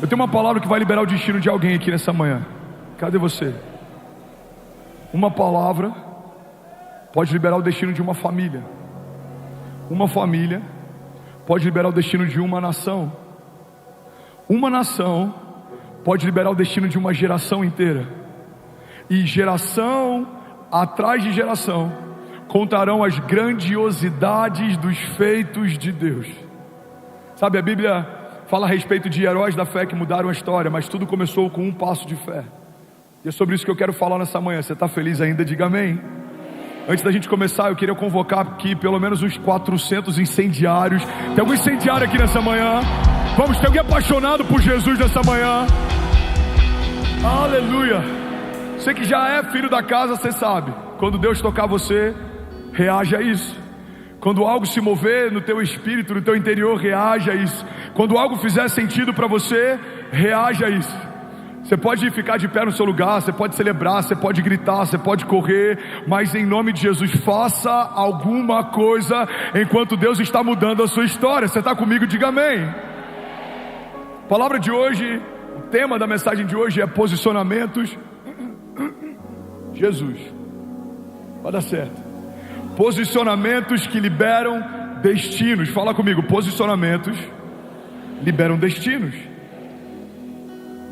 Eu tenho uma palavra que vai liberar o destino de alguém aqui nessa manhã. Cadê você? Uma palavra pode liberar o destino de uma família. Uma família pode liberar o destino de uma nação. Uma nação pode liberar o destino de uma geração inteira. E geração atrás de geração contarão as grandiosidades dos feitos de Deus. Sabe, a Bíblia fala a respeito de heróis da fé que mudaram a história, mas tudo começou com um passo de fé. E é sobre isso que eu quero falar nessa manhã. Você está feliz ainda? Diga amém. Antes da gente começar, eu queria convocar aqui pelo menos uns 400 incendiários. Tem algum incendiário aqui nessa manhã? Vamos, tem alguém apaixonado por Jesus nessa manhã? Aleluia. Você que já é filho da casa, você sabe, quando Deus tocar você, reage a isso. Quando algo se mover no teu espírito, no teu interior, reage a isso. Quando algo fizer sentido para você, reage a isso. Você pode ficar de pé no seu lugar, você pode celebrar, você pode gritar, você pode correr, mas em nome de Jesus, faça alguma coisa enquanto Deus está mudando a sua história. Você está comigo? Diga amém. A palavra de hoje, o tema da mensagem de hoje é posicionamentos. Jesus, vai dar certo. Posicionamentos que liberam destinos. Fala comigo, posicionamentos liberam destinos.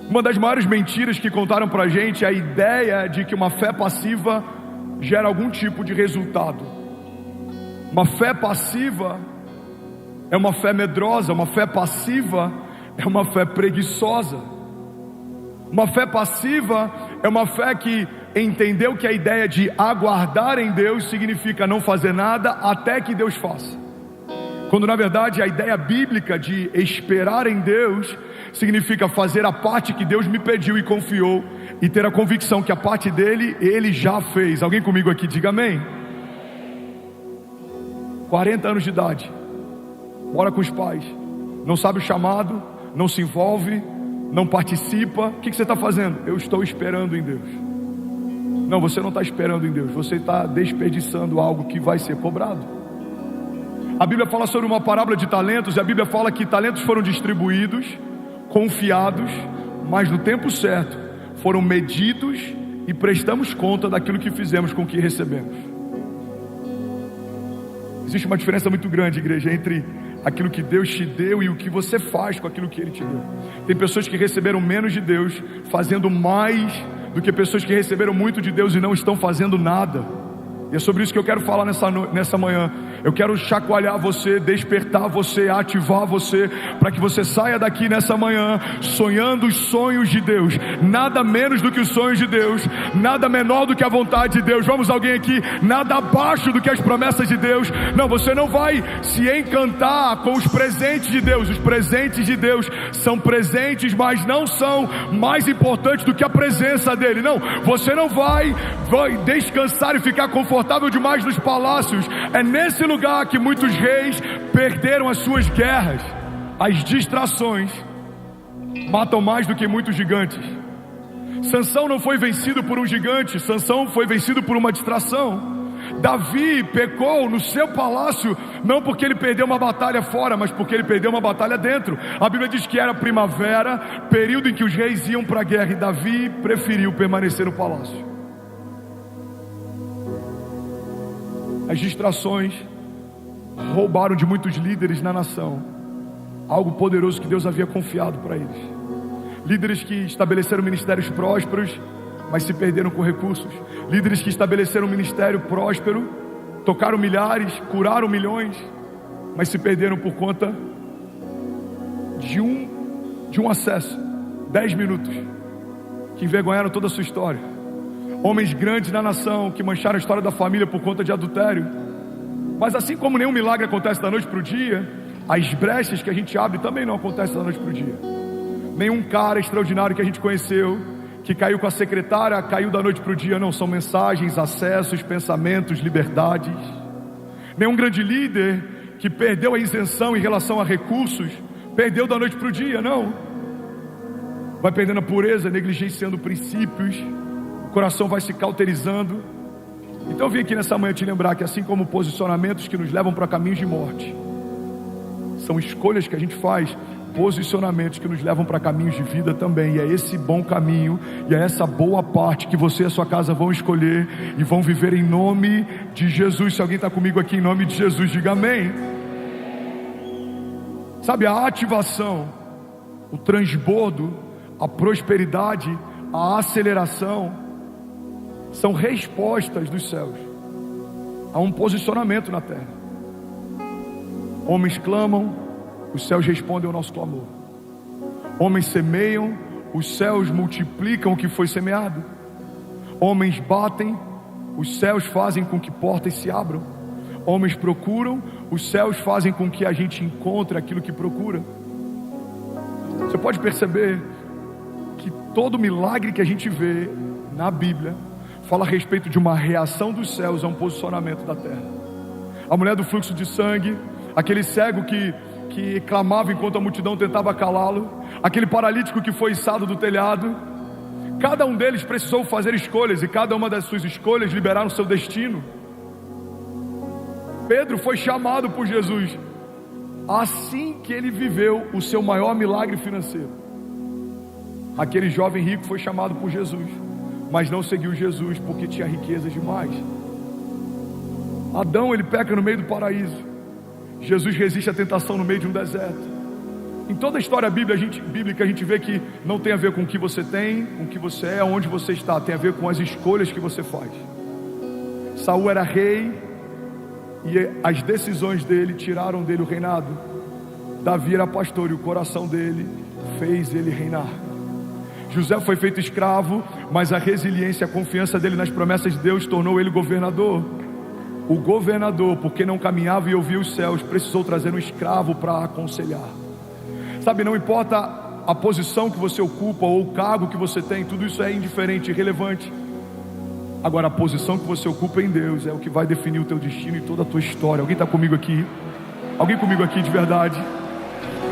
Uma das maiores mentiras que contaram pra gente é a ideia de que uma fé passiva gera algum tipo de resultado. Uma fé passiva é uma fé medrosa, uma fé passiva é uma fé preguiçosa. Uma fé passiva é uma fé que entendeu que a ideia de aguardar em Deus significa não fazer nada até que Deus faça. Quando na verdade a ideia bíblica de esperar em Deus significa fazer a parte que Deus me pediu e confiou, e ter a convicção que a parte dele, Ele já fez. Alguém comigo aqui? Diga amém. 40 anos de idade, mora com os pais, não sabe o chamado, não se envolve, não participa. O que você está fazendo? Eu estou esperando em Deus. Não, você não está esperando em Deus, você está desperdiçando algo que vai ser cobrado. A Bíblia fala sobre uma parábola de talentos, e a Bíblia fala que talentos foram distribuídos, confiados, mas no tempo certo foram medidos e prestamos conta daquilo que fizemos com o que recebemos. Existe uma diferença muito grande, igreja, entre aquilo que Deus te deu e o que você faz com aquilo que Ele te deu. Tem pessoas que receberam menos de Deus fazendo mais do que pessoas que receberam muito de Deus e não estão fazendo nada. E é sobre isso que eu quero falar nessa manhã. Eu quero chacoalhar você, despertar você, ativar você, para que você saia daqui nessa manhã sonhando os sonhos de Deus. Nada menos do que os sonhos de Deus, nada menor do que a vontade de Deus. Vamos, alguém aqui? Nada abaixo do que as promessas de Deus. Não, você não vai se encantar com os presentes de Deus. Os presentes de Deus são presentes, mas não são mais importantes do que a presença dEle. Não, você não vai descansar e ficar confortável demais nos palácios. É nesse lugar que muitos reis perderam as suas guerras. As distrações matam mais do que muitos gigantes. Sansão não foi vencido por um gigante, Sansão foi vencido por uma distração. Davi pecou no seu palácio, não porque ele perdeu uma batalha fora, mas porque ele perdeu uma batalha dentro. A Bíblia diz que era primavera, período em que os reis iam para a guerra, e Davi preferiu permanecer no palácio. As distrações roubaram de muitos líderes na nação algo poderoso que Deus havia confiado para eles. Líderes que estabeleceram ministérios prósperos, mas se perderam com recursos. Líderes que estabeleceram um ministério próspero, tocaram milhares, curaram milhões, mas se perderam por conta de um acesso, 10 minutos, que envergonharam toda a sua história. Homens grandes na nação que mancharam a história da família por conta de adultério. Mas assim como nenhum milagre acontece da noite para o dia, as brechas que a gente abre também não acontecem da noite para o dia. Nenhum cara extraordinário que a gente conheceu, que caiu com a secretária, caiu da noite para o dia. Não, são mensagens, acessos, pensamentos, liberdades. Nenhum grande líder que perdeu a isenção em relação a recursos, perdeu da noite para o dia, não. Vai perdendo a pureza, negligenciando princípios, o coração vai se cauterizando. Então eu vim aqui nessa manhã te lembrar que assim como posicionamentos que nos levam para caminhos de morte, são escolhas que a gente faz posicionamentos que nos levam para caminhos de vida também. E é esse bom caminho, e é essa boa parte que você e a sua casa vão escolher e vão viver em nome de Jesus. Se alguém está comigo aqui em nome de Jesus, diga amém. Sabe, a ativação, o transbordo, a prosperidade, a aceleração são respostas dos céus a um posicionamento na terra. Homens clamam, os céus respondem ao nosso clamor. Homens semeiam, os céus multiplicam o que foi semeado. Homens batem, os céus fazem com que portas se abram. Homens procuram, os céus fazem com que a gente encontre aquilo que procura. Você pode perceber que todo milagre que a gente vê na Bíblia fala a respeito de uma reação dos céus a um posicionamento da terra. A mulher do fluxo de sangue, aquele cego que clamava enquanto a multidão tentava calá-lo, aquele paralítico que foi içado do telhado, cada um deles precisou fazer escolhas, e cada uma das suas escolhas liberaram seu destino. Pedro foi chamado por Jesus assim que ele viveu o seu maior milagre financeiro. Aquele jovem rico foi chamado por Jesus, mas não seguiu Jesus porque tinha riquezas demais. Adão, ele peca no meio do paraíso. Jesus resiste à tentação no meio de um deserto. Em toda a história bíblica a gente vê que não tem a ver com o que você tem, com o que você é, onde você está. Tem a ver com as escolhas que você faz. Saul era rei e as decisões dele tiraram dele o reinado. Davi era pastor e o coração dele fez ele reinar. José foi feito escravo, mas a resiliência e a confiança dele nas promessas de Deus tornou ele governador. O governador, porque não caminhava e ouvia os céus, precisou trazer um escravo para aconselhar. Sabe, não importa a posição que você ocupa ou o cargo que você tem, tudo isso é indiferente, irrelevante. Agora, a posição que você ocupa em Deus é o que vai definir o teu destino e toda a tua história. Alguém está comigo aqui? Alguém comigo aqui de verdade?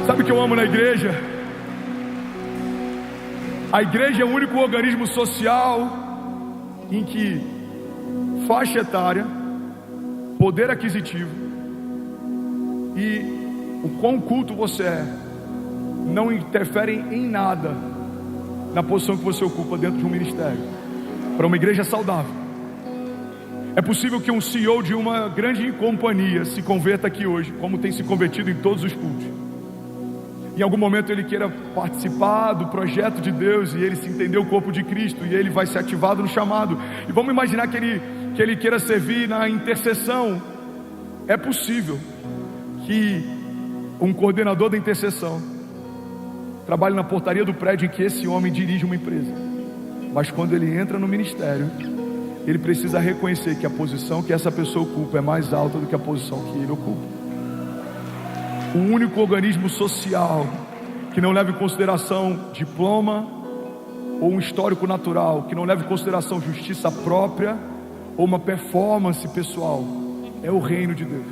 Sabe o que eu amo na igreja? A igreja é o único organismo social em que faixa etária, poder aquisitivo e o quão culto você é não interferem em nada na posição que você ocupa dentro de um ministério. Para uma igreja saudável, é possível que um CEO de uma grande companhia se converta aqui hoje, como tem se convertido em todos os cultos. Em algum momento ele queira participar do projeto de Deus e ele se entender o corpo de Cristo e ele vai ser ativado no chamado. E vamos imaginar que ele queira servir na intercessão. É possível que um coordenador da intercessão trabalhe na portaria do prédio em que esse homem dirige uma empresa. Mas quando ele entra no ministério, ele precisa reconhecer que a posição que essa pessoa ocupa é mais alta do que a posição que ele ocupa. O único organismo social que não leva em consideração diploma ou um histórico natural, que não leva em consideração justiça própria ou uma performance pessoal, é o reino de Deus.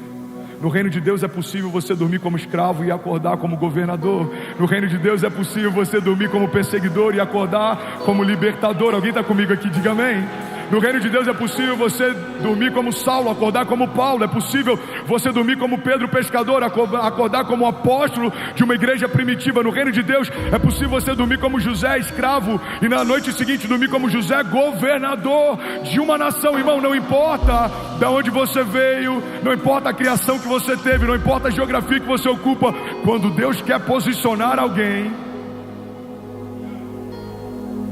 No reino de Deus é possível você dormir como escravo e acordar como governador. No reino de Deus é possível você dormir como perseguidor e acordar como libertador. Alguém está comigo aqui? Diga amém. No reino de Deus é possível você dormir como Saulo, acordar como Paulo. É possível você dormir como Pedro pescador, acordar como apóstolo de uma igreja primitiva. No reino de Deus é possível você dormir como José, escravo, e na noite seguinte dormir como José, governador de uma nação. Irmão, não importa de onde você veio, não importa a criação que você teve, não importa a geografia que você ocupa, quando Deus quer posicionar alguém,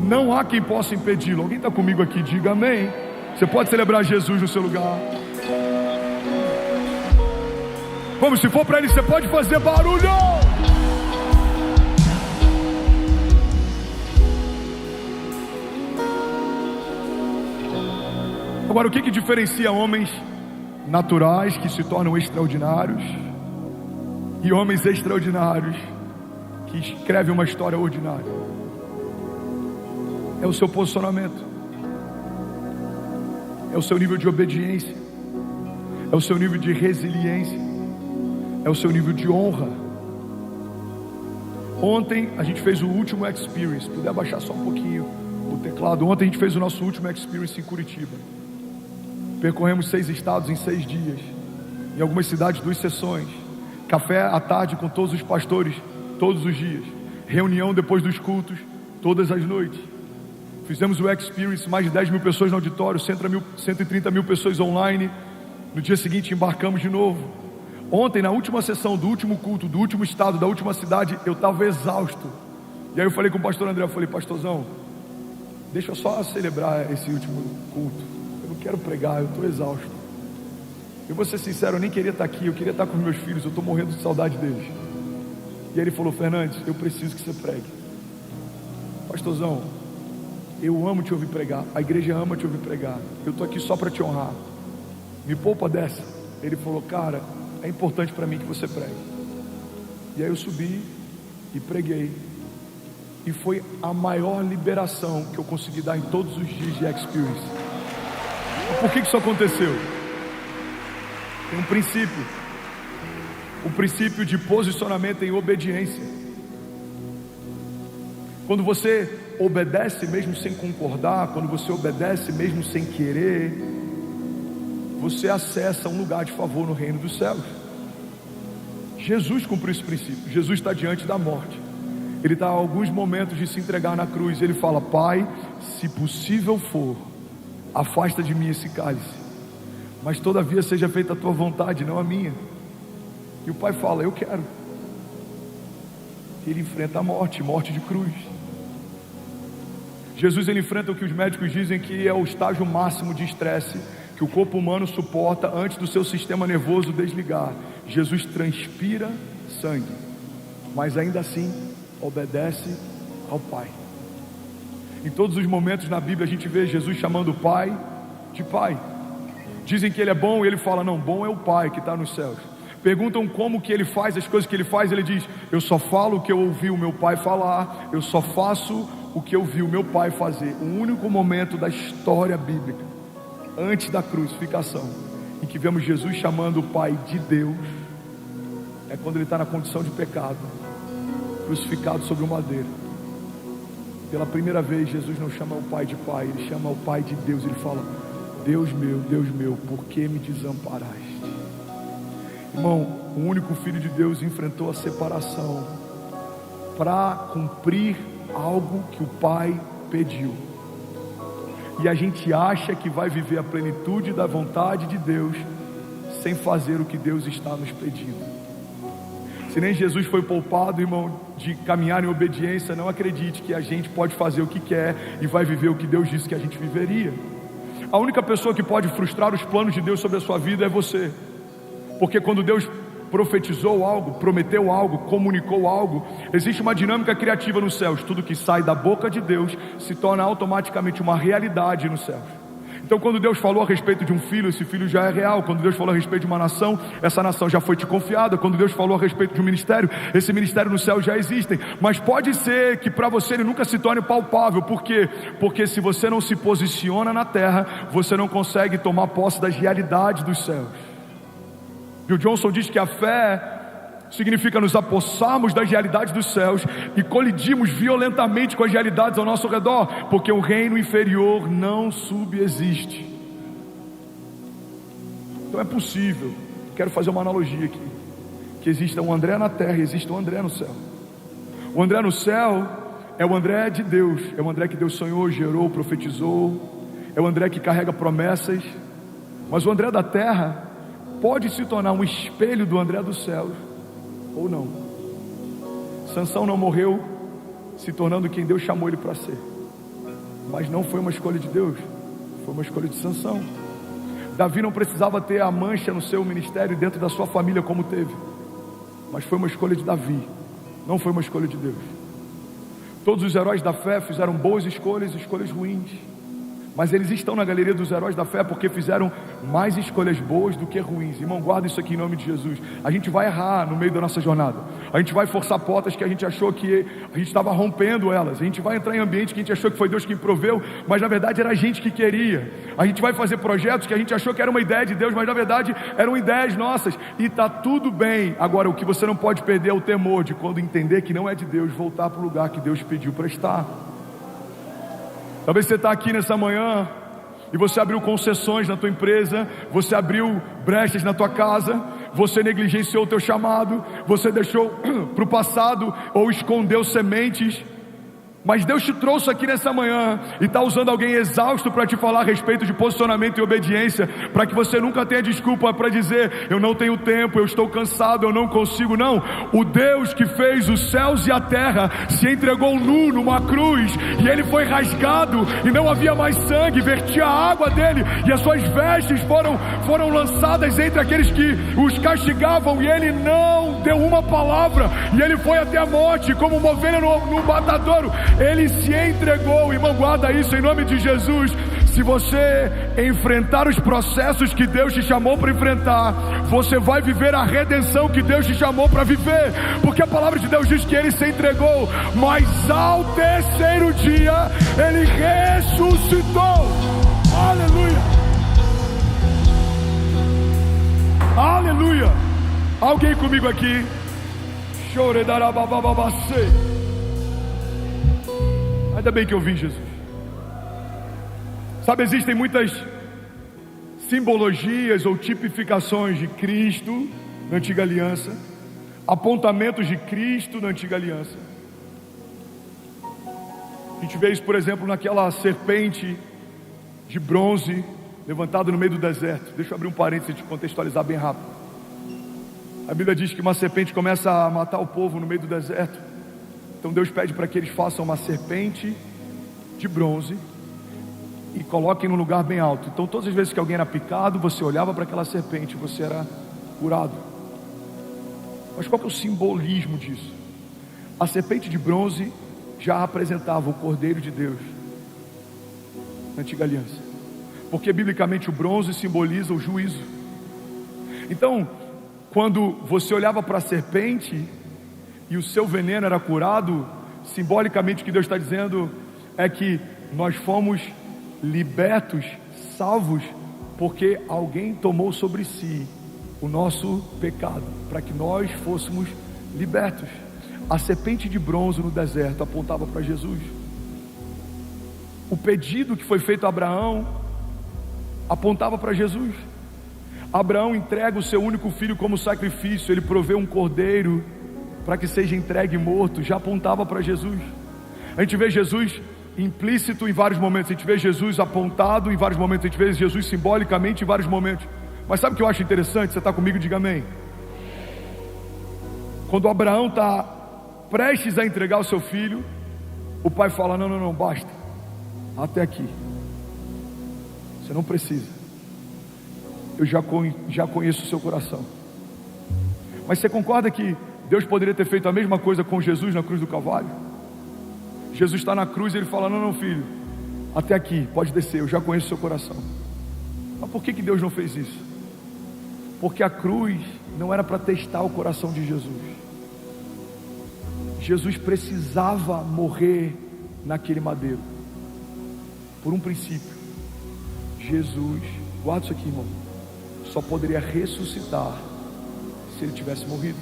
não há quem possa impedi-lo. Alguém está comigo aqui? Diga amém. Você pode celebrar Jesus no seu lugar. Vamos, se for para ele, você pode fazer barulho. Agora, o que diferencia homens naturais que se tornam extraordinários e homens extraordinários que escrevem uma história ordinária? É o seu posicionamento, é o seu nível de obediência, é o seu nível de resiliência, é o seu nível de honra. Ontem a gente fez o último Experience. Se puder abaixar só um pouquinho o teclado. Ontem a gente fez o nosso último Experience em Curitiba. Percorremos 6 estados em 6 dias, em algumas cidades 2 sessões, café à tarde com todos os pastores, todos os dias. Reunião depois dos cultos, todas as noites. Fizemos o Experience, mais de 10 mil pessoas no auditório, 130 mil pessoas online. No dia seguinte embarcamos de novo. Ontem, na última sessão do último culto, do último estado, da última cidade, eu estava exausto. E aí eu falei com o pastor André, eu falei: pastorzão, deixa eu só celebrar esse último culto. Eu não quero pregar, eu estou exausto. Eu vou ser sincero, eu nem queria estar aqui, eu queria estar com os meus filhos, eu estou morrendo de saudade deles. E aí ele falou: Fernandes, eu preciso que você pregue. Pastorzão, eu amo te ouvir pregar, a igreja ama te ouvir pregar, eu estou aqui só para te honrar, me poupa dessa. Ele falou: cara, é importante para mim que você pregue. E aí eu subi e preguei, e foi a maior liberação que eu consegui dar em todos os dias de Experience. Por que isso aconteceu? Tem um princípio, o princípio de posicionamento em obediência. Quando você obedece mesmo sem concordar, quando você obedece mesmo sem querer, você acessa um lugar de favor no reino dos céus. Jesus cumpriu esse princípio. Jesus está diante da morte, ele está a alguns momentos de se entregar na cruz. Ele fala: Pai, se possível for, afasta de mim esse cálice, mas todavia seja feita a tua vontade, não a minha. E o Pai fala: eu quero. Ele enfrenta a morte, morte de cruz. Jesus, ele enfrenta o que os médicos dizem que é o estágio máximo de estresse que o corpo humano suporta antes do seu sistema nervoso desligar. Jesus transpira sangue, mas ainda assim obedece ao Pai. Em todos os momentos na Bíblia a gente vê Jesus chamando o Pai de Pai. Dizem que ele é bom e ele fala: não, bom é o Pai que está nos céus. Perguntam como que ele faz as coisas que ele faz, ele diz: eu só falo o que eu ouvi o meu Pai falar, eu só faço o que eu vi o meu Pai fazer. O único momento da história bíblica, antes da crucificação, em que vemos Jesus chamando o Pai de Deus, é quando ele está na condição de pecado, crucificado sobre o madeiro. Pela primeira vez, Jesus não chama o Pai de Pai, ele chama o Pai de Deus. Ele fala: Deus meu, por que me desamparaste? Irmão, o único Filho de Deus enfrentou a separação para cumprir algo que o Pai pediu. E a gente acha que vai viver a plenitude da vontade de Deus sem fazer o que Deus está nos pedindo. Se nem Jesus foi poupado, irmão, de caminhar em obediência, não acredite que a gente pode fazer o que quer e vai viver o que Deus disse que a gente viveria. A única pessoa que pode frustrar os planos de Deus sobre a sua vida é você. Porque quando Deus profetizou algo, prometeu algo, comunicou algo, existe uma dinâmica criativa nos céus. Tudo que sai da boca de Deus se torna automaticamente uma realidade nos céus. Então quando Deus falou a respeito de um filho, esse filho já é real. Quando Deus falou a respeito de uma nação, essa nação já foi te confiada. Quando Deus falou a respeito de um ministério, esse ministério no céu já existe. Mas pode ser que para você ele nunca se torne palpável. Por quê? Porque se você não se posiciona na terra, você não consegue tomar posse das realidades dos céus. Bill Johnson diz que a fé significa nos apossarmos das realidades dos céus e colidirmos violentamente com as realidades ao nosso redor, porque o reino inferior não subexiste. Então é possível, quero fazer uma analogia aqui, que exista um André na terra e exista um André no céu. O André no céu é o André de Deus, é o André que Deus sonhou, gerou, profetizou, é o André que carrega promessas. Mas o André da terra pode se tornar um espelho do André dos céus, ou não. Sansão não morreu se tornando quem Deus chamou ele para ser, mas não foi uma escolha de Deus, foi uma escolha de Sansão. Davi não precisava ter a mancha no seu ministério dentro da sua família como teve, mas foi uma escolha de Davi, não foi uma escolha de Deus. Todos os heróis da fé fizeram boas escolhas e escolhas ruins, mas eles estão na galeria dos heróis da fé porque fizeram mais escolhas boas do que ruins. Irmão, guarda isso aqui em nome de Jesus. A gente vai errar no meio da nossa jornada, a gente vai forçar portas que a gente achou que a gente estava rompendo elas, a gente vai entrar em ambiente que a gente achou que foi Deus que proveu, mas na verdade era a gente que queria. A gente vai fazer projetos que a gente achou que era uma ideia de Deus, mas na verdade eram ideias nossas, e está tudo bem. Agora o que você não pode perder é o temor de, quando entender que não é de Deus, voltar para o lugar que Deus pediu para estar. Talvez você está aqui nessa manhã e você abriu concessões na tua empresa, você abriu brechas na tua casa, você negligenciou o teu chamado, você deixou para o passado ou escondeu sementes. Mas Deus te trouxe aqui nessa manhã e está usando alguém exausto para te falar a respeito de posicionamento e obediência, para que você nunca tenha desculpa para dizer: eu não tenho tempo, eu estou cansado, eu não consigo. Não, o Deus que fez os céus e a terra se entregou nu numa cruz, e ele foi rasgado e não havia mais sangue, vertia a água dele e as suas vestes foram lançadas entre aqueles que os castigavam, e ele não deu uma palavra, e ele foi até a morte como uma ovelha no matadouro. Ele se entregou. Irmão, guarda isso em nome de Jesus. Se você enfrentar os processos que Deus te chamou para enfrentar, você vai viver a redenção que Deus te chamou para viver, porque a palavra de Deus diz que ele se entregou, mas ao terceiro dia ele ressuscitou. Aleluia, aleluia. Alguém comigo aqui? Choredarabababacê. Ainda bem que eu vi Jesus. Sabe, existem muitas simbologias ou tipificações de Cristo na antiga aliança, apontamentos de Cristo na antiga aliança. A gente vê isso, por exemplo, naquela serpente de bronze levantada no meio do deserto. Deixa eu abrir um parênteses e te contextualizar bem rápido. A Bíblia diz que uma serpente começa a matar o povo no meio do deserto. Então Deus pede para que eles façam uma serpente de bronze e coloquem num lugar bem alto. Então todas as vezes que alguém era picado, você olhava para aquela serpente, você era curado. Mas qual que é o simbolismo disso? A serpente de bronze já apresentava o Cordeiro de Deus na antiga aliança, porque biblicamente o bronze simboliza o juízo. Então, quando você olhava para a serpente e o seu veneno era curado, simbolicamente o que Deus está dizendo é que nós fomos libertos, salvos, porque alguém tomou sobre si o nosso pecado, para que nós fôssemos libertos. A serpente de bronze no deserto apontava para Jesus. O pedido que foi feito a Abraão apontava para Jesus. Abraão entrega o seu único filho como sacrifício, ele provê um cordeiro para que seja entregue morto, já apontava para Jesus. A gente vê Jesus implícito em vários momentos, a gente vê Jesus apontado em vários momentos, a gente vê Jesus simbolicamente em vários momentos. Mas sabe o que eu acho interessante? Você está comigo? Diga amém. Quando Abraão está prestes a entregar o seu filho, o pai fala: não, basta, até aqui, você não precisa, eu já conheço o seu coração. Mas você concorda que Deus poderia ter feito a mesma coisa com Jesus na cruz do Calvário? Jesus está na cruz e ele fala: não, filho, até aqui, pode descer, eu já conheço o seu coração. Mas por que Deus não fez isso? Porque a cruz não era para testar o coração de Jesus. Jesus precisava morrer naquele madeiro, por um princípio. Jesus, guarda isso aqui, irmão, só poderia ressuscitar se ele tivesse morrido.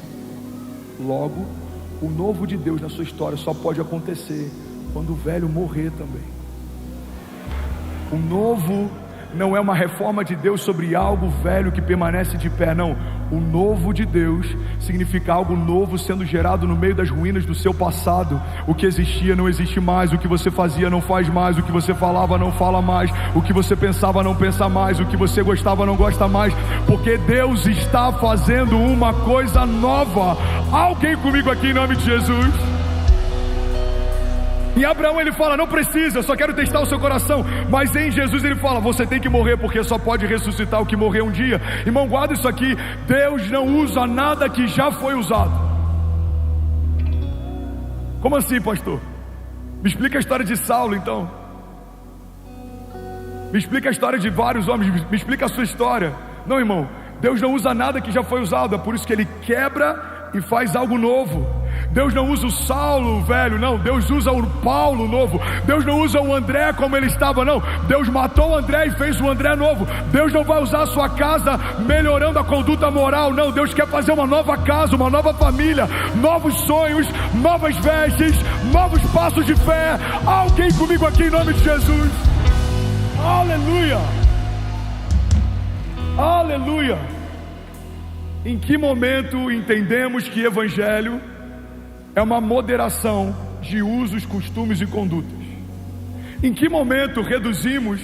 Logo, o novo de Deus na sua história só pode acontecer quando o velho morrer também. O novo não é uma reforma de Deus sobre algo velho que permanece de pé, não. O novo de Deus significa algo novo sendo gerado no meio das ruínas do seu passado. O que existia não existe mais, o que você fazia não faz mais, o que você falava não fala mais, o que você pensava não pensa mais, o que você gostava não gosta mais, porque Deus está fazendo uma coisa nova. Alguém comigo aqui em nome de Jesus? Em Abraão ele fala: não precisa, eu só quero testar o seu coração. Mas em Jesus ele fala: você tem que morrer, porque só pode ressuscitar o que morreu um dia. Irmão, guarda isso aqui: Deus não usa nada que já foi usado. Como assim, pastor? Me explica a história de Saulo então. Me explica a história de vários homens, me explica a sua história. Não, irmão, Deus não usa nada que já foi usado, é por isso que ele quebra e faz algo novo. Deus não usa o Saulo velho, não. Deus usa o Paulo novo. Deus não usa o André como ele estava, não. Deus matou o André e fez o André novo. Deus não vai usar a sua casa melhorando a conduta moral, não. Deus quer fazer uma nova casa, uma nova família, novos sonhos, novas vestes, novos passos de fé. Alguém comigo aqui em nome de Jesus? Aleluia, aleluia. Em que momento entendemos que evangelho é uma moderação de usos, costumes e condutas? Em que momento reduzimos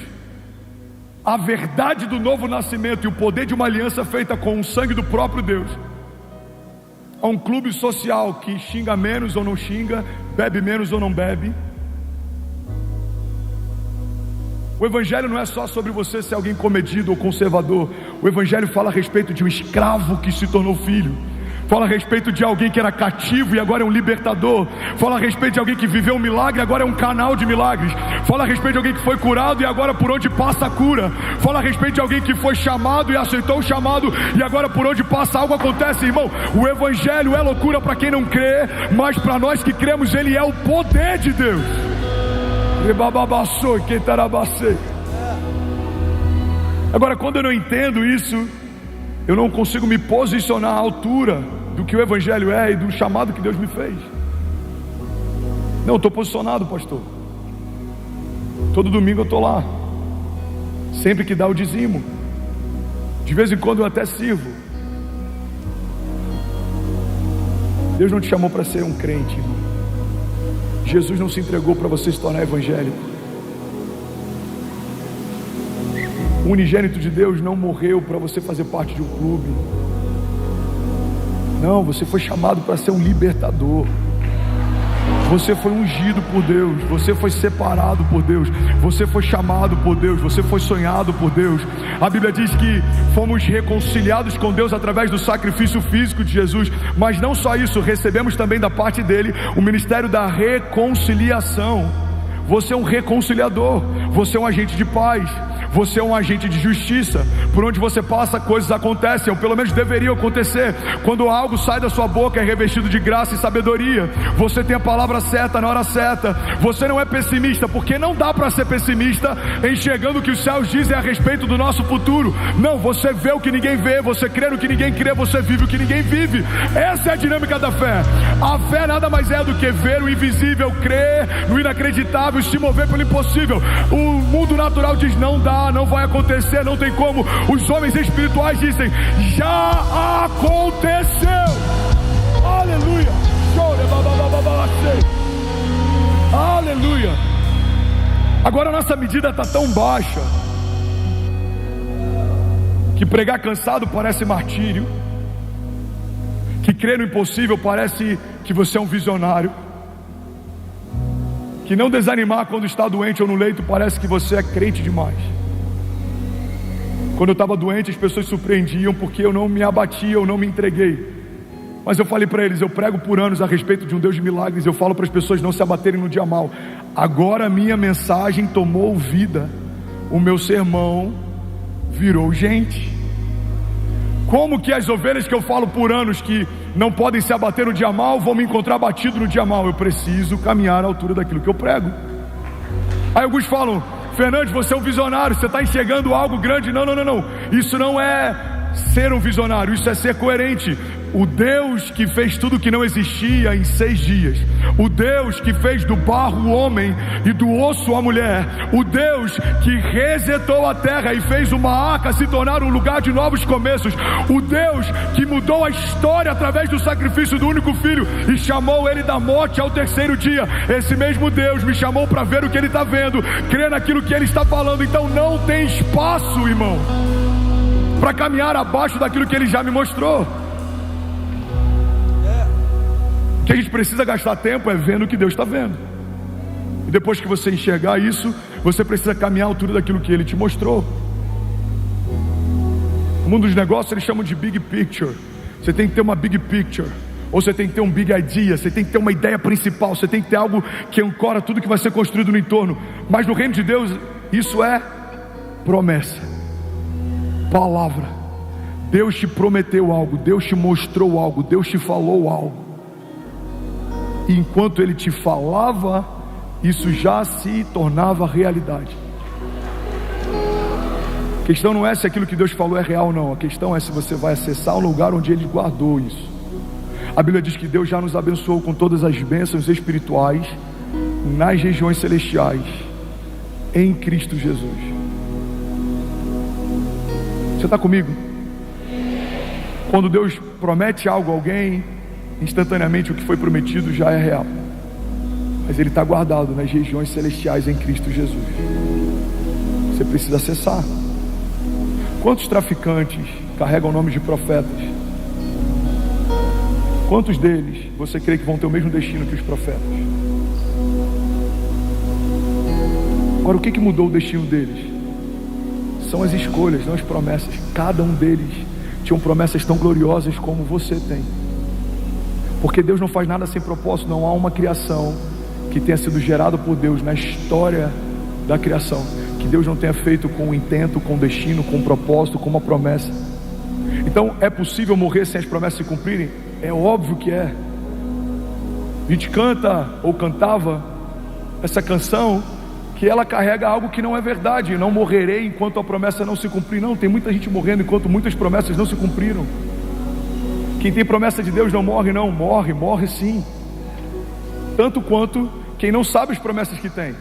a verdade do novo nascimento e o poder de uma aliança feita com o sangue do próprio Deus a um clube social que xinga menos ou não xinga, bebe menos ou não bebe? O evangelho não é só sobre você ser alguém comedido ou conservador. O evangelho fala a respeito de um escravo que se tornou filho. Fala a respeito de alguém que era cativo e agora é um libertador. Fala a respeito de alguém que viveu um milagre e agora é um canal de milagres. Fala a respeito de alguém que foi curado e agora por onde passa a cura. Fala a respeito de alguém que foi chamado e aceitou o chamado e agora por onde passa algo acontece, irmão. O evangelho é loucura para quem não crê, mas para nós que cremos ele é o poder de Deus. Agora, quando eu não entendo isso, eu não consigo me posicionar à altura do que o evangelho é e do chamado que Deus me fez. Não, eu estou posicionado, pastor. Todo domingo eu estou lá. Sempre que dá o dizimo. De vez em quando eu até sirvo. Deus não te chamou para ser um crente, irmão. Jesus não se entregou para você se tornar evangélico. O unigênito de Deus não morreu para você fazer parte de um clube. Não, você foi chamado para ser um libertador. Você foi ungido por Deus. Você foi separado por Deus. Você foi chamado por Deus. Você foi sonhado por Deus. A Bíblia diz que fomos reconciliados com Deus através do sacrifício físico de Jesus. Mas não só isso, recebemos também da parte dele o ministério da reconciliação. Você é um reconciliador. Você é um agente de paz. Você é um agente de justiça. Por onde você passa, coisas acontecem, ou pelo menos deveriam acontecer. Quando algo sai da sua boca, é revestido de graça e sabedoria. Você tem a palavra certa na hora certa. Você não é pessimista, porque não dá para ser pessimista enxergando o que os céus dizem a respeito do nosso futuro. Não, você vê o que ninguém vê, você crê no que ninguém crê, você vive o que ninguém vive. Essa é a dinâmica da fé. A fé nada mais é do que ver o invisível, crer no inacreditável, se mover pelo impossível. O mundo natural diz: não dá, não vai acontecer, não tem como. Os homens espirituais dizem: já aconteceu. Aleluia. Aleluia. Agora a nossa medida está tão baixa que pregar cansado parece martírio, que crer no impossível parece que você é um visionário, que não desanimar quando está doente ou no leito parece que você é crente demais. Quando eu estava doente, as pessoas surpreendiam porque eu não me abatia, eu não me entreguei. Mas eu falei para eles: eu prego por anos a respeito de um Deus de milagres. Eu falo para as pessoas não se abaterem no dia mal. Agora a minha mensagem tomou vida. O meu sermão virou gente. Como que as ovelhas que eu falo por anos que não podem se abater no dia mal vão me encontrar batido no dia mal? Eu preciso caminhar à altura daquilo que eu prego. Aí alguns falam: Fernandes, você é um visionário, você está enxergando algo grande. Não. Isso não é ser um visionário, isso é ser coerente. O Deus que fez tudo que não existia em 6 dias, o Deus que fez do barro o homem e do osso a mulher, o Deus que resetou a terra e fez uma arca se tornar um lugar de novos começos, o Deus que mudou a história através do sacrifício do único filho e chamou ele da morte ao 3º dia. Esse mesmo Deus me chamou para ver o que ele está vendo, crer naquilo que ele está falando. Então não tem espaço, irmão, para caminhar abaixo daquilo que ele já me mostrou. O que a gente precisa gastar tempo é vendo o que Deus está vendo. E depois que você enxergar isso, você precisa caminhar à altura daquilo que ele te mostrou. No mundo dos negócios eles chamam de big picture. Você tem que ter uma big picture, ou você tem que ter um big idea. Você tem que ter uma ideia principal. Você tem que ter algo que ancora tudo que vai ser construído no entorno. Mas no reino de Deus isso é promessa, palavra. Deus te prometeu algo, Deus te mostrou algo, Deus te falou algo. E enquanto ele te falava, isso já se tornava realidade. A questão não é se aquilo que Deus falou é real ou não. A questão é se você vai acessar o lugar onde ele guardou isso. A Bíblia diz que Deus já nos abençoou com todas as bênçãos espirituais nas regiões celestiais em Cristo Jesus. Você está comigo? Quando Deus promete algo a alguém, instantaneamente o que foi prometido já é real. Mas ele está guardado nas regiões celestiais em Cristo Jesus. Você precisa acessar. Quantos traficantes carregam nomes de profetas? Quantos deles você crê que vão ter o mesmo destino que os profetas? Agora, o que mudou o destino deles? São as escolhas, não as promessas. Cada um deles tinham promessas tão gloriosas como você tem. Porque Deus não faz nada sem propósito. Não há uma criação que tenha sido gerada por Deus na história da criação que Deus não tenha feito com intento, com destino, com propósito, com uma promessa. Então, é possível morrer sem as promessas se cumprirem? É óbvio que é. A gente canta ou cantava essa canção que ela carrega algo que não é verdade. Não morrerei enquanto a promessa não se cumprir. Não, tem muita gente morrendo enquanto muitas promessas não se cumpriram. Quem tem promessa de Deus não morre, não. Morre sim. Tanto quanto quem não sabe as promessas que tem.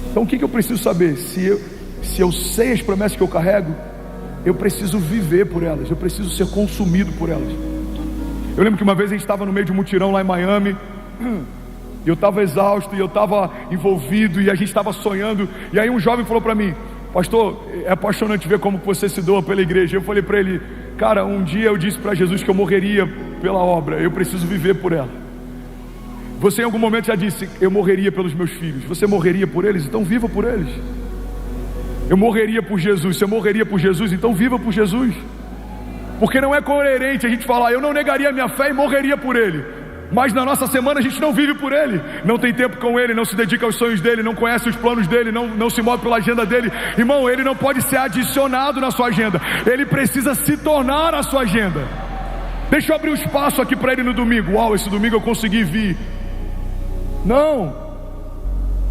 Então o que eu preciso saber? Se eu sei as promessas que eu carrego, eu preciso viver por elas. Eu preciso ser consumido por elas. Eu lembro que uma vez a gente estava no meio de um mutirão lá em Miami. Eu estava exausto e eu estava envolvido e a gente estava sonhando. E aí um jovem falou para mim: pastor, é apaixonante ver como você se doa pela igreja. Eu falei para ele: cara, um dia eu disse para Jesus que eu morreria pela obra. Eu preciso viver por ela. Você em algum momento já disse: eu morreria pelos meus filhos. Você morreria por eles? Então viva por eles. Eu morreria por Jesus. Se eu morreria por Jesus, então viva por Jesus. Porque não é coerente a gente falar: eu não negaria a minha fé e morreria por ele, mas na nossa semana a gente não vive por ele, não tem tempo com ele, não se dedica aos sonhos dele, não conhece os planos dele, não se move pela agenda dele. Irmão, ele não pode ser adicionado na sua agenda, ele precisa se tornar a sua agenda. Deixa eu abrir um espaço aqui para ele no domingo. Uau, esse domingo eu consegui vir. Não,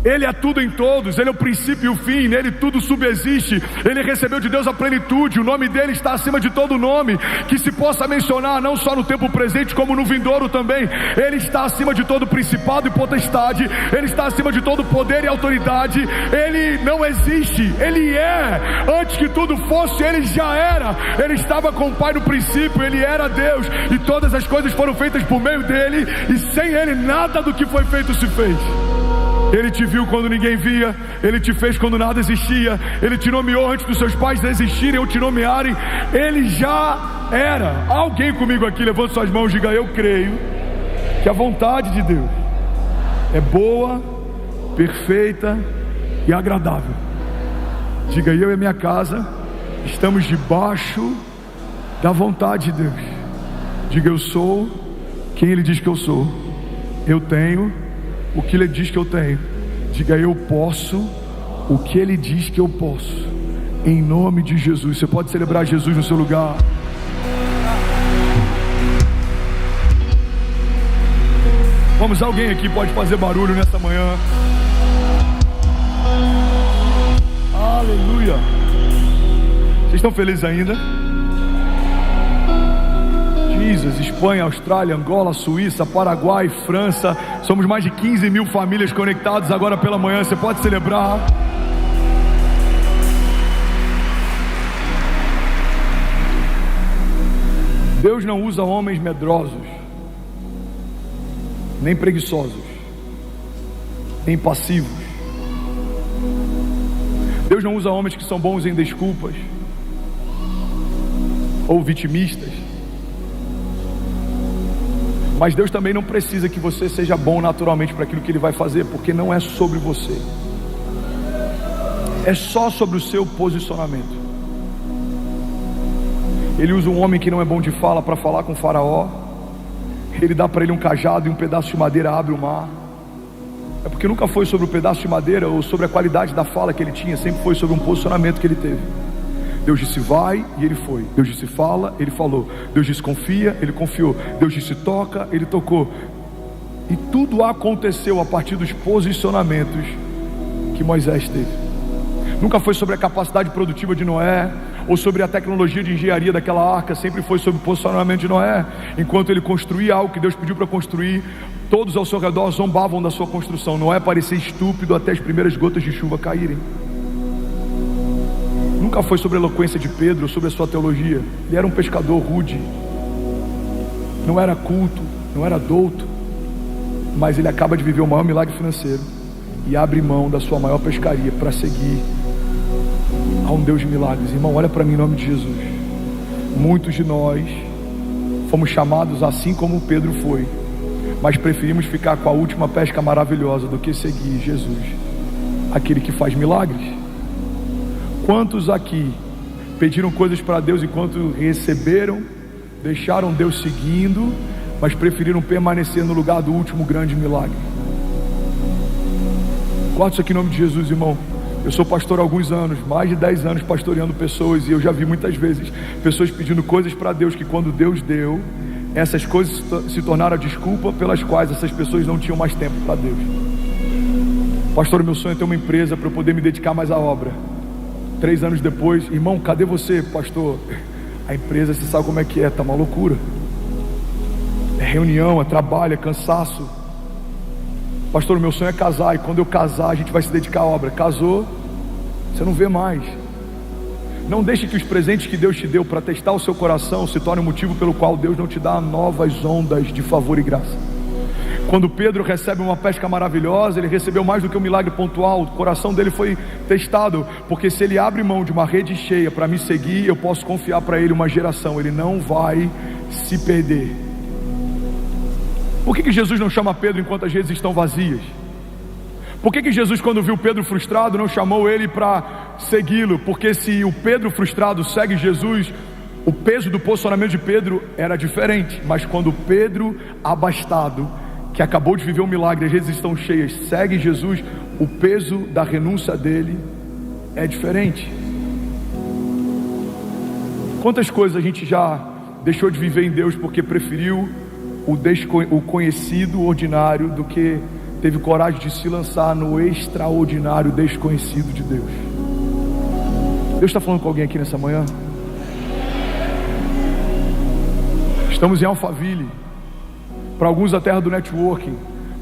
ele é tudo em todos, ele é o princípio e o fim, nele tudo subsiste. Ele recebeu de Deus a plenitude, o nome dele está acima de todo nome que se possa mencionar, não só no tempo presente como no vindouro também. Ele está acima de todo principado e potestade, ele está acima de todo poder e autoridade. Ele não existe, ele é. Antes que tudo fosse, ele já era. Ele estava com o Pai no princípio, ele era Deus, e todas as coisas foram feitas por meio dele, e sem ele nada do que foi feito se fez. Ele te viu quando ninguém via, ele te fez quando nada existia, ele te nomeou antes dos seus pais existirem ou te nomearem. Ele já era. Alguém comigo aqui, levante suas mãos e diga: eu creio que a vontade de Deus é boa, perfeita e agradável. Diga: eu e a minha casa estamos debaixo da vontade de Deus. Diga: eu sou quem ele diz que eu sou. Eu tenho o que ele diz que eu tenho. Diga: eu posso o que ele diz que eu posso, em nome de Jesus. Você pode celebrar Jesus no seu lugar. Vamos, alguém aqui pode fazer barulho nessa manhã? Aleluia. Vocês estão felizes ainda? Jesus, Espanha, Austrália, Angola, Suíça, Paraguai, França. Somos mais de 15 mil famílias conectadas agora pela manhã. Você pode celebrar. Deus não usa homens medrosos, nem preguiçosos, nem passivos. Deus não usa homens que são bons em desculpas ou vitimistas. Mas Deus também não precisa que você seja bom naturalmente para aquilo que Ele vai fazer, porque não é sobre você, é só sobre o seu posicionamento. Ele usa um homem que não é bom de fala para falar com o faraó. Ele dá para ele um cajado e um pedaço de madeira abre o mar. É porque nunca foi sobre o pedaço de madeira ou sobre a qualidade da fala que ele tinha, sempre foi sobre um posicionamento que ele teve. Deus disse vai e ele foi. Deus disse fala, ele falou. Deus disse confia, ele confiou. Deus disse toca, ele tocou. E tudo aconteceu a partir dos posicionamentos que Moisés teve. Nunca foi sobre a capacidade produtiva de Noé ou sobre a tecnologia de engenharia daquela arca. Sempre foi sobre o posicionamento de Noé. Enquanto ele construía algo que Deus pediu para construir, todos ao seu redor zombavam da sua construção. Noé parecia estúpido até as primeiras gotas de chuva caírem. nunca foi sobre a eloquência de Pedro ou sobre a sua teologia. Ele era um pescador rude, não era culto, não era douto, mas ele acaba de viver o maior milagre financeiro e abre mão da sua maior pescaria para seguir a um Deus de milagres. Irmão, olha para mim em nome de Jesus. Muitos de nós fomos chamados assim como Pedro foi, mas preferimos ficar com a última pesca maravilhosa do que seguir Jesus, aquele que faz milagres. Quantos aqui pediram coisas para Deus enquanto receberam, deixaram Deus seguindo, mas preferiram permanecer no lugar do último grande milagre? Guarda isso aqui em nome de Jesus, irmão. Eu sou pastor há alguns anos, mais de 10 anos pastoreando pessoas, e eu já vi muitas vezes pessoas pedindo coisas para Deus que quando Deus deu, essas coisas se tornaram a desculpa pelas quais essas pessoas não tinham mais tempo para Deus. Pastor, meu sonho é ter uma empresa para eu poder me dedicar mais à obra. 3 anos depois, irmão, cadê você, pastor? A empresa, você sabe como é que é, tá uma loucura. É reunião, é trabalho, é cansaço. Pastor, meu sonho é casar, e quando eu casar a gente vai se dedicar à obra. Casou, você não vê mais. Não deixe que os presentes que Deus te deu para testar o seu coração se tornem um motivo pelo qual Deus não te dá novas ondas de favor e graça. Quando Pedro recebe uma pesca maravilhosa, ele recebeu mais do que um milagre pontual. O coração dele foi testado, porque se ele abre mão de uma rede cheia para me seguir, eu posso confiar para ele uma geração. Ele não vai se perder. Por que Jesus não chama Pedro enquanto as redes estão vazias? Por que Jesus, quando viu Pedro frustrado, não chamou ele para segui-lo? Porque se o Pedro frustrado segue Jesus, o peso do posicionamento de Pedro era diferente. Mas quando Pedro abastado, que acabou de viver um milagre, as redes estão cheias, segue Jesus, o peso da renúncia dele é diferente. Quantas coisas a gente já deixou de viver em Deus porque preferiu o conhecido ordinário do que teve coragem de se lançar no extraordinário desconhecido de Deus? Deus está falando com alguém aqui nessa manhã? Estamos em Alphaville. Para alguns a terra do networking,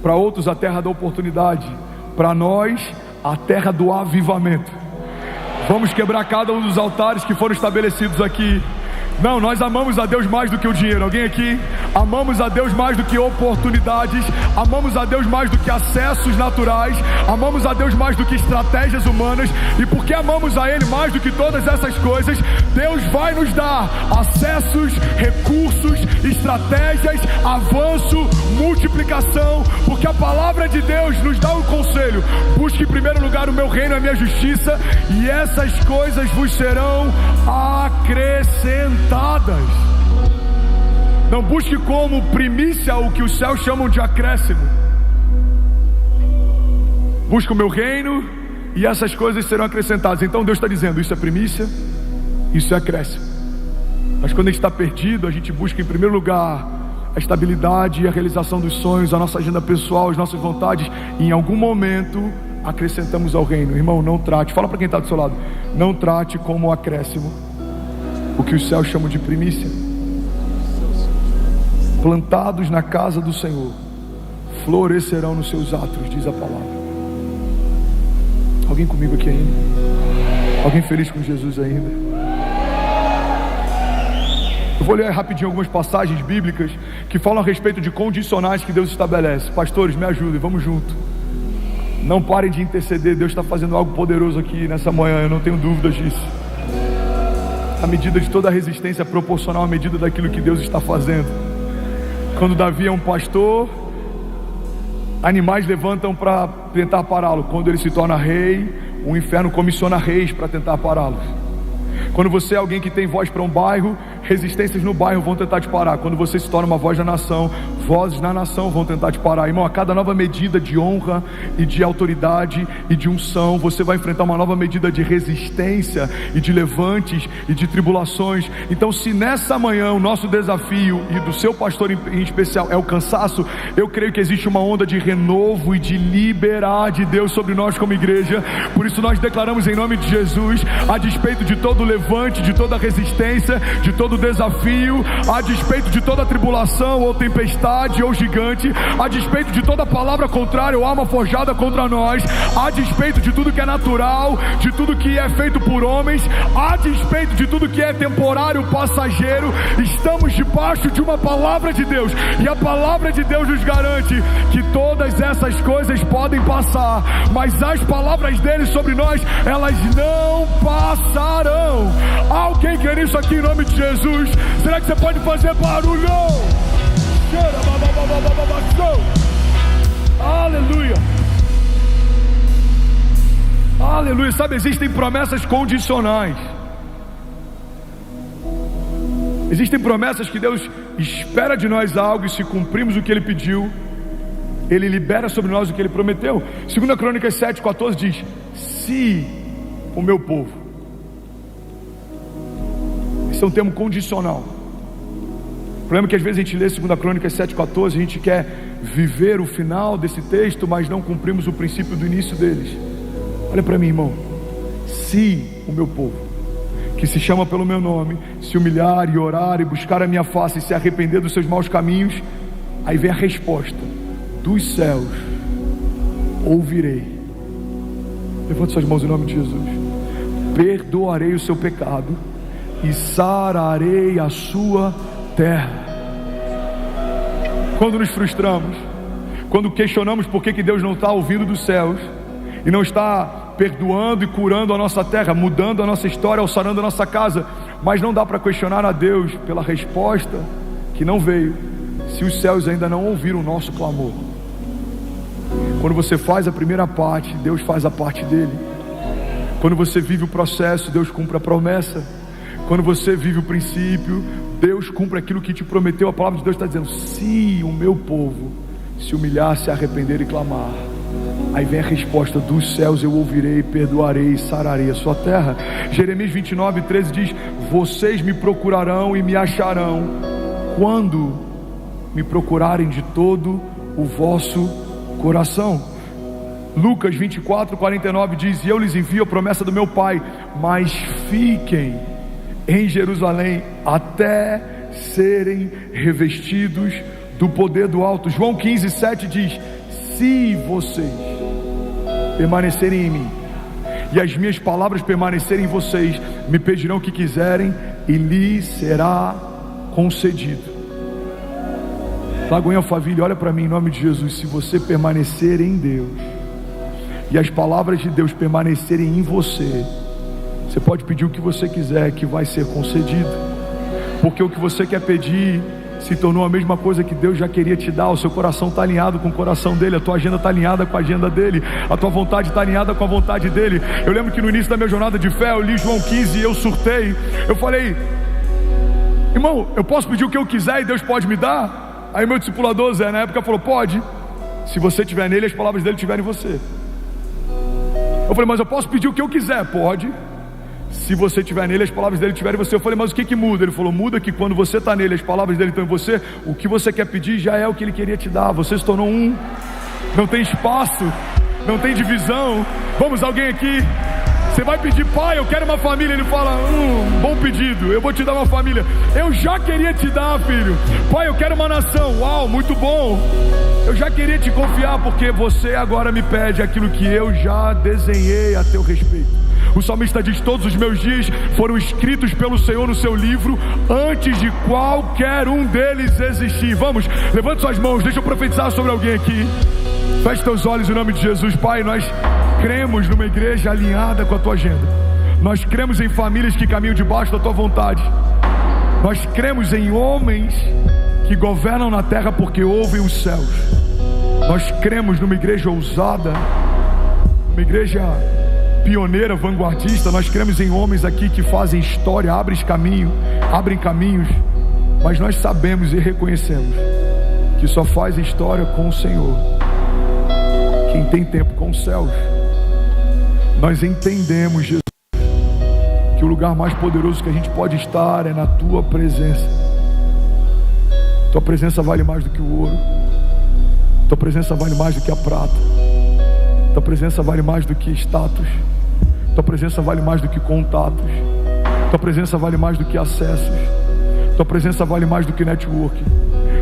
para outros a terra da oportunidade, para nós a terra do avivamento. Vamos quebrar cada um dos altares que foram estabelecidos aqui. Não, nós amamos a Deus mais do que o dinheiro. Alguém aqui? Amamos a Deus mais do que oportunidades, amamos a Deus mais do que acessos naturais, amamos a Deus mais do que estratégias humanas. E porque amamos a Ele mais do que todas essas coisas, Deus vai nos dar acessos, recursos, estratégias, avanço, multiplicação. Porque a palavra de Deus nos dá um conselho: busque em primeiro lugar o meu reino e a minha justiça, e essas coisas vos serão acrescentadas. Não busque como primícia o que os céus chamam de acréscimo. Busque o meu reino e essas coisas serão acrescentadas. Então Deus está dizendo: isso é primícia, isso é acréscimo. Mas quando a gente está perdido, a gente busca em primeiro lugar a estabilidade e a realização dos sonhos, a nossa agenda pessoal, as nossas vontades, e em algum momento acrescentamos ao reino. Irmão, não trate, fala para quem está do seu lado, não trate como acréscimo o que os céus chamam de primícia. Plantados na casa do Senhor, florescerão nos seus átrios, diz a palavra. Alguém comigo aqui ainda? Alguém feliz com Jesus ainda? Eu vou ler rapidinho algumas passagens bíblicas que falam a respeito de condicionais que Deus estabelece. Pastores, me ajudem, vamos junto. Não parem de interceder, Deus está fazendo algo poderoso aqui nessa manhã, eu não tenho dúvidas disso. A medida de toda a resistência é proporcional à medida daquilo que Deus está fazendo. Quando Davi é um pastor, animais levantam para tentar pará-lo. Quando ele se torna rei, o inferno comissiona reis para tentar pará-lo. Quando você é alguém que tem voz para um bairro, resistências no bairro vão tentar te parar. Quando você se torna uma voz da nação, vozes na nação vão tentar te parar. Irmão, a cada nova medida de honra e de autoridade e de unção, você vai enfrentar uma nova medida de resistência e de levantes e de tribulações. Então, se nessa manhã o nosso desafio, e do seu pastor em especial, é o cansaço, eu creio que existe uma onda de renovo e de liberar de Deus sobre nós como igreja. Por isso nós declaramos em nome de Jesus, a despeito de todo levante, de toda resistência, de todo desafio, a despeito de toda tribulação ou tempestade, tempestade ou gigante, a despeito de toda palavra contrária ou arma forjada contra nós, a despeito de tudo que é natural, de tudo que é feito por homens, a despeito de tudo que é temporário, passageiro, estamos debaixo de uma palavra de Deus, e a palavra de Deus nos garante que todas essas coisas podem passar, mas as palavras dele sobre nós, elas não passarão. Alguém quer isso aqui em nome de Jesus? Será que você pode fazer barulho? Aleluia. Aleluia. Sabe, existem promessas condicionais. Existem promessas que Deus espera de nós algo, e se cumprimos o que Ele pediu, Ele libera sobre nós o que Ele prometeu. 2 Crônicas 7,14 diz: se o meu povo. Esse é um termo condicional. O problema é que às vezes a gente lê 2 Crônicas 7,14, a gente quer viver o final desse texto, mas não cumprimos o princípio do início deles. Olha para mim, irmão. Se o meu povo, que se chama pelo meu nome, se humilhar e orar e buscar a minha face e se arrepender dos seus maus caminhos, aí vem a resposta: dos céus ouvirei. Levante suas mãos em nome de Jesus. Perdoarei o seu pecado e sararei a sua terra. Quando nos frustramos, quando questionamos por que Deus não está ouvindo dos céus e não está perdoando e curando a nossa terra, mudando a nossa história, ou sarando a nossa casa, mas não dá para questionar a Deus pela resposta que não veio, se os céus ainda não ouviram o nosso clamor. Quando você faz a primeira parte, Deus faz a parte dele. Quando você vive o processo, Deus cumpre a promessa. Quando você vive o princípio, Deus cumpre aquilo que te prometeu. A palavra de Deus está dizendo: se o meu povo se humilhar, se arrepender e clamar, aí vem a resposta: dos céus eu ouvirei, perdoarei e sararei a sua terra. Jeremias 29:13 diz: vocês me procurarão e me acharão quando me procurarem de todo o vosso coração. Lucas 24:49 diz: e eu lhes envio a promessa do meu Pai, mas fiquem em Jerusalém até serem revestidos do poder do alto. João 15:7 diz: se vocês permanecerem em mim e as minhas palavras permanecerem em vocês, me pedirão o que quiserem e lhes será concedido. Lagoinha Alphaville, olha para mim em nome de Jesus. Se você permanecer em Deus e as palavras de Deus permanecerem em você, você pode pedir o que você quiser, que vai ser concedido. Porque o que você quer pedir se tornou a mesma coisa que Deus já queria te dar. O seu coração está alinhado com o coração dele, a tua agenda está alinhada com a agenda dele, a tua vontade está alinhada com a vontade dele. Eu lembro que no início da minha jornada de fé, eu li João 15 e eu surtei. Eu falei: irmão, eu posso pedir o que eu quiser e Deus pode me dar? Aí meu discipulador Zé, na época, falou: pode, se você estiver nele, as palavras dele estiverem em você. Eu falei: mas eu posso pedir o que eu quiser? Pode, se você estiver nele, as palavras dele estiverem em você. Eu falei: mas o que muda? Ele falou: muda que quando você está nele, as palavras dele estão em você, o que você quer pedir já é o que ele queria te dar. Você se tornou um, não tem espaço, não tem divisão. Vamos, alguém aqui? Você vai pedir: pai, eu quero uma família. Ele fala: bom pedido, eu vou te dar uma família. Eu já queria te dar, filho. Pai, eu quero uma nação. Uau, muito bom. Eu já queria te confiar, porque você agora me pede aquilo que eu já desenhei a teu respeito. O salmista diz: todos os meus dias foram escritos pelo Senhor no seu livro, antes de qualquer um deles existir. Vamos, levante suas mãos, deixa eu profetizar sobre alguém aqui. Feche teus olhos em nome de Jesus. Pai, nós cremos numa igreja alinhada com a tua agenda. Nós cremos em famílias que caminham debaixo da tua vontade. Nós cremos em homens que governam na terra porque ouvem os céus. Nós cremos numa igreja ousada, uma igreja pioneira, vanguardista. Nós cremos em homens aqui que fazem história, abrem caminhos, mas nós sabemos e reconhecemos que só faz história com o Senhor quem tem tempo com os céus. Nós entendemos, Jesus, que o lugar mais poderoso que a gente pode estar é na tua presença. Tua presença vale mais do que o ouro. Tua presença vale mais do que a prata. Tua presença vale mais do que status. Tua presença vale mais do que contatos. Tua presença vale mais do que acessos. Tua presença vale mais do que network.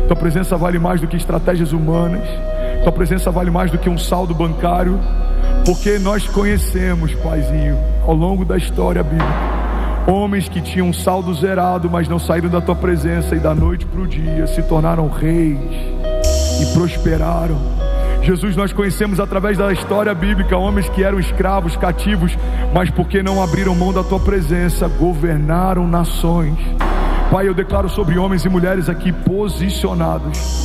Tua presença vale mais do que estratégias humanas. Tua presença vale mais do que um saldo bancário. Porque nós conhecemos, Paizinho, ao longo da história bíblica, homens que tinham um saldo zerado, mas não saíram da tua presença, e da noite para o dia se tornaram reis e prosperaram. Jesus, nós conhecemos através da história bíblica homens que eram escravos, cativos, mas porque não abriram mão da tua presença, governaram nações. Pai, eu declaro sobre homens e mulheres aqui posicionados,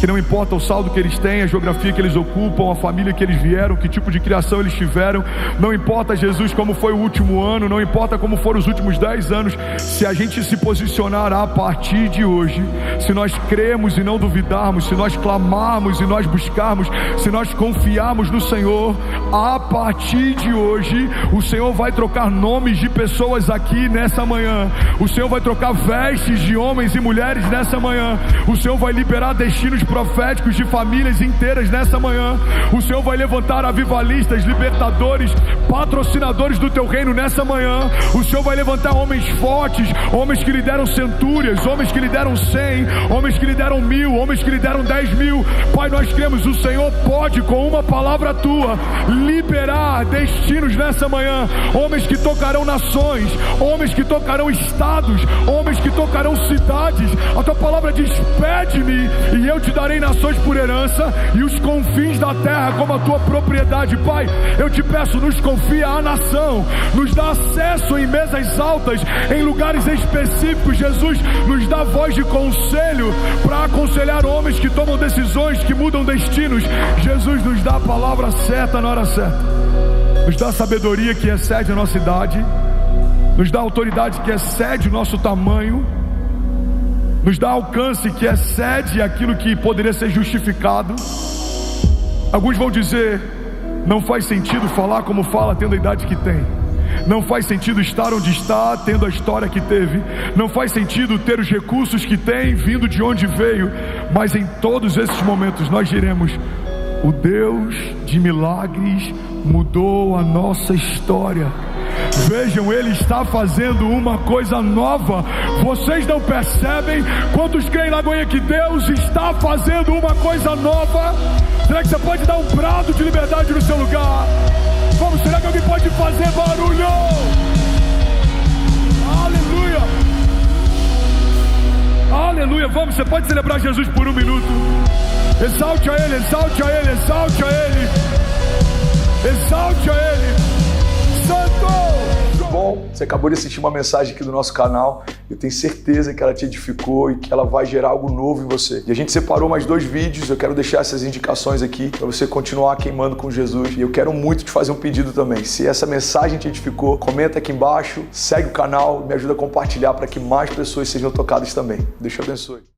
que não importa o saldo que eles têm, a geografia que eles ocupam, a família que eles vieram, que tipo de criação eles tiveram, não importa, Jesus, como foi o último ano, não importa como foram os últimos 10 anos, se a gente se posicionar a partir de hoje, se nós cremos e não duvidarmos, se nós clamarmos e nós buscarmos, se nós confiarmos no Senhor, a partir de hoje, o Senhor vai trocar nomes de pessoas aqui nessa manhã, o Senhor vai trocar vestes de homens e mulheres nessa manhã, o Senhor vai liberar destinos proféticos de famílias inteiras nessa manhã. O Senhor vai levantar avivalistas, libertadores, patrocinadores do teu reino nessa manhã. O Senhor vai levantar homens fortes, homens que lideram centúrias, homens que lideram 100, homens que lideram 1000, homens que lideram 10.000. Pai, nós cremos, o Senhor pode, com uma palavra tua, liberar destinos nessa manhã. Homens que tocarão nações, homens que tocarão estados, homens que tocarão cidades. A tua palavra diz: pede-me e eu te darei nações por herança e os confins da terra como a tua propriedade. Pai, eu te peço, nos confia a nação, nos dá acesso em mesas altas, em lugares específicos. Jesus, nos dá voz de conselho para aconselhar homens que tomam decisões, que mudam destinos. Jesus, nos dá a palavra certa na hora certa, nos dá sabedoria que excede a nossa idade, nos dá autoridade que excede o nosso tamanho, nos dá alcance que excede aquilo que poderia ser justificado. Alguns vão dizer: não faz sentido falar como fala tendo a idade que tem, não faz sentido estar onde está tendo a história que teve, não faz sentido ter os recursos que tem vindo de onde veio. Mas em todos esses momentos nós diremos: o Deus de milagres mudou a nossa história. Vejam, Ele está fazendo uma coisa nova. Vocês não percebem? Quantos creem, Lagoinha, que Deus está fazendo uma coisa nova? Será que você pode dar um brado de liberdade no seu lugar? Vamos, será que alguém pode fazer barulho? Aleluia! Aleluia! Vamos, você pode celebrar Jesus por um minuto. Exalte a Ele, exalte a Ele, exalte a Ele, exalte a Ele. Santo! Bom, você acabou de assistir uma mensagem aqui do nosso canal. Eu tenho certeza que ela te edificou e que ela vai gerar algo novo em você. E a gente separou mais 2 vídeos. Eu quero deixar essas indicações aqui para você continuar queimando com Jesus. E eu quero muito te fazer um pedido também. Se essa mensagem te edificou, comenta aqui embaixo, segue o canal, me ajuda a compartilhar para que mais pessoas sejam tocadas também. Deus te abençoe.